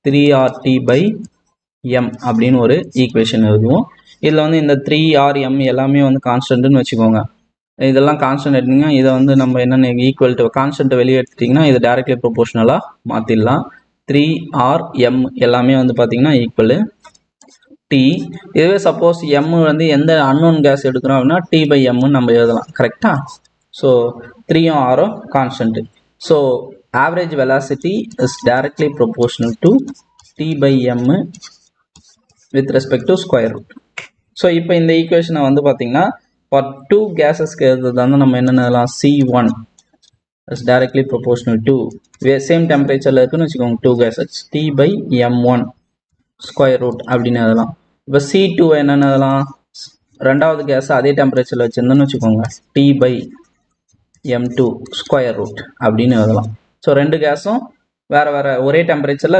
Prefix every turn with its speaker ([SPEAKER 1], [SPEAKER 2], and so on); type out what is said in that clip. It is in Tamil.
[SPEAKER 1] 3RT/m அப்படின்னு ஒரு ஈக்குவேஷன் எழுதுவோம். இதில் வந்து இந்த 3RM எல்லாமே வந்து கான்ஸ்டன்ட்னு வச்சுக்கோங்க. இதெல்லாம் கான்ஸ்டன்ட் எடுத்தீங்கன்னா இதை வந்து நம்ம என்னென்ன ஈக்குவல் டு கான்ஸ்டன்ட்டை வெளியே எடுத்துட்டிங்கன்னா இதை டைரக்ட்லி ப்ரொபோர்ஷனலாக மாற்றிடலாம். 3RM எல்லாமே வந்து பார்த்தீங்கன்னா ஈக்குவலு T. இதுவே சப்போஸ் M வந்து எந்த அன்னோன் கேஸ் எடுக்கிறோம் அப்படின்னா T/m நம்ம எழுதலாம். கரெக்டாக? ஸோ 3ம் Rம் constant. So average velocity is directly proportional to T/m with respect to square root. So இப்போ இந்த ஈக்குவேஷனை வந்து பார்த்தீங்கன்னா ஃபார் 2 கேஸஸ்க்கு எழுதுறது வந்து நம்ம என்னென்னலாம் C1 is directly proportional to same டெம்பரேச்சரில் இருக்குன்னு வச்சுக்கோங்க 2 கேஸஸ் T/m1 ஸ்கொயர் ரூட் அப்படின்னு எழுதலாம். இப்போ C2 என்னென்னு எழுதலாம்? ரெண்டாவது கேஸ் அதே டெம்பரேச்சரில் வச்சுருந்தோன்னு வச்சுக்கோங்க T/m2 ஸ்கொயர் ரூட் அப்படின்னு எழுதலாம். ஸோ ரெண்டு கேஸும் வேறு வேறு ஒரே டெம்பரேச்சரில்